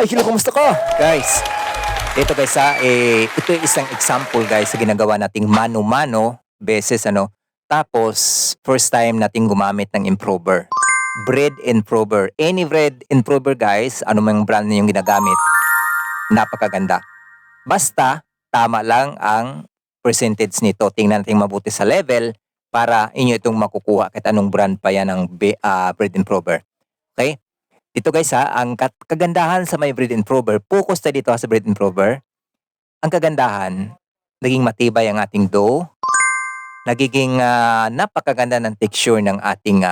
Ay, hello, kumusta ka? Guys, ito guys ito isang example guys sa ginagawa nating mano-mano beses tapos first time nating gumamit ng improver. Bread improver. Any bread improver guys, ano mang brand niyo yung ginagamit, napakaganda. Basta, tama lang ang percentage nito. Tingnan natin mabuti sa level para inyo itong makukuha kahit anong brand pa yan ng bread improver. Okay? Dito guys ang kagandahan sa may breed improver, focus tayo dito sa breed improver. Ang kagandahan, naging matibay ang ating dough, nagiging napakaganda ng texture ng ating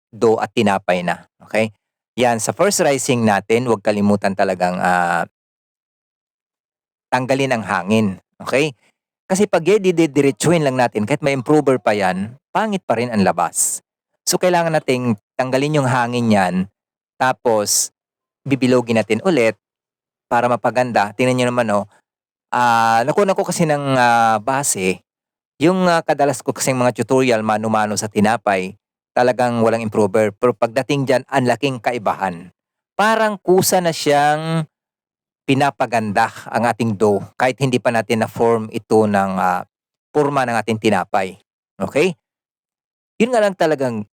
dough at tinapay na. Okay? Yan, sa first rising natin, huwag kalimutan talagang tanggalin ang hangin. Okay? Kasi pag didiretsuhin lang natin, kahit may improver pa yan, pangit pa rin ang labas. So kailangan nating tanggalin yung hangin yan, tapos bibilogin natin ulit para mapaganda. Tingnan niyo naman nakuha ko kasi ng base, yung kadalas ko kasing mga tutorial mano-mano sa tinapay, talagang walang improver. Pero pagdating diyan, ang laking kaibahan. Parang kusa na siyang pinapaganda ang ating dough kahit hindi pa natin na-form ito ng forma ng ating tinapay. Okay? Yun nga lang talagang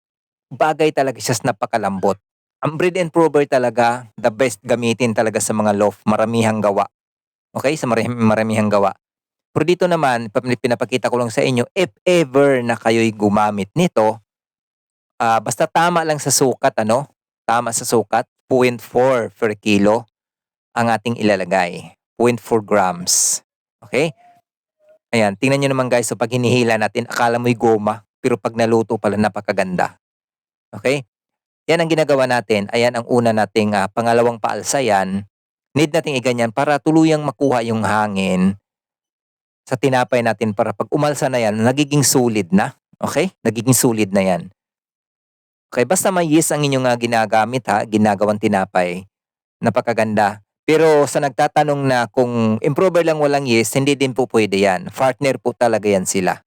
bagay talaga siya sa napakalambot. Ang bread improver talaga, the best gamitin talaga sa mga loaf, maramihang gawa. Okay? Sa maramihang gawa. Pero dito naman, pinapakita ko lang sa inyo, if ever na kayo'y gumamit nito, basta tama lang sa sukat, tama sa sukat, 0.4 per kilo ang ating ilalagay. 0.4 grams. Okay? Ayan, tingnan nyo naman guys, so pag hinihila natin, akala mo'y goma, pero pag naluto pala, napakaganda. Okay? Yan ang ginagawa natin. Ayan ang una nating pangalawang paalsa yan. Need nating iganyan para tuluyang makuha yung hangin sa tinapay natin para pag umalsa na yan, nagiging solid na. Okay? Nagiging solid na yan. Okay, basta may yeast ang inyong ginagamit ginagawang tinapay, napakaganda. Pero sa nagtatanong na kung improver lang walang yeast, hindi din po pwede yan. Partner po talaga yan sila.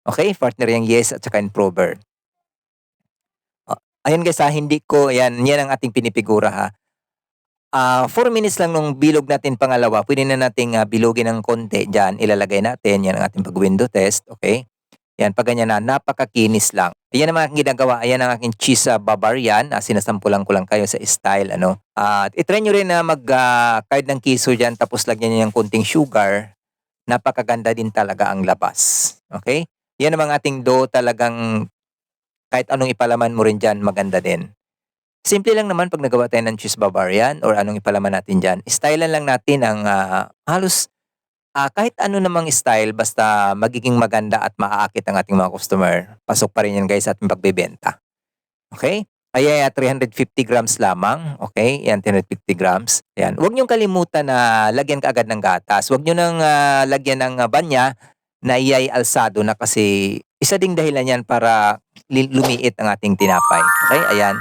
Okay? Partner yung yeast at saka improver. Ayan guys hindi ko, yan ang ating pinipigura 4 minutes lang nung bilog natin pangalawa, pwede na nating bilogin ng konti dyan, ilalagay natin, yan ang ating pag-window test, okay? Yan, pag ganyan na, napakakinis lang. Yan ang aking ginagawa, ayan ang aking cheese Bavarian, sinasampulan ko lang kayo sa style, itry nyo rin na mag-card ng kiso dyan, tapos lagyan nyo ng konting sugar, napakaganda din talaga ang labas, okay? Yan ang ating dough, talagang kahit anong ipalaman mo rin dyan, maganda din. Simple lang naman pag nagawa tayo ng cheese Bavarian or anong ipalaman natin dyan. Stylean lang natin ang halos kahit ano namang style basta magiging maganda at maaakit ang ating mga customer. Pasok pa rin yan guys sa ating pagbebenta. Okay? Ay 350 grams lamang. Okay? Yan, 350 grams. Yan. Huwag niyong kalimutan na lagyan kaagad ng gatas. Huwag niyo nang lagyan ng banya na iyay alsado na kasi isa ding dahilan yan para lumiit ang ating tinapay. Okay? Ayan.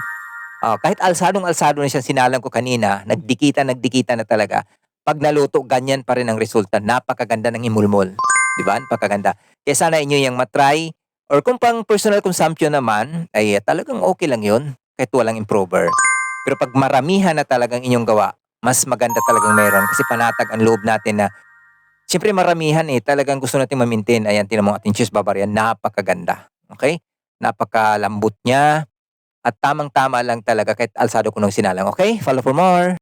Kahit alsadong-alsado na siya, sinalang ko kanina, nagdikita na talaga. Pag naluto, ganyan pa rin ang resulta. Napakaganda ng imulmol. Di ba? Napakaganda. Kaya sana inyo yung matry. Or kung pang personal consumption naman, ay talagang okay lang yun. Kahit walang improver. Pero pag maramihan na talagang inyong gawa, mas maganda talagang meron. Kasi panatag ang loob natin na, siyempre maramihan talagang gusto natin ma-maintain. Ayan, tinan mo ating cheese Bavarian, napakaganda. Okay? Napakalambot niya. At tamang-tama lang talaga kahit alsado ko nung sinalang. Okay? Follow for more.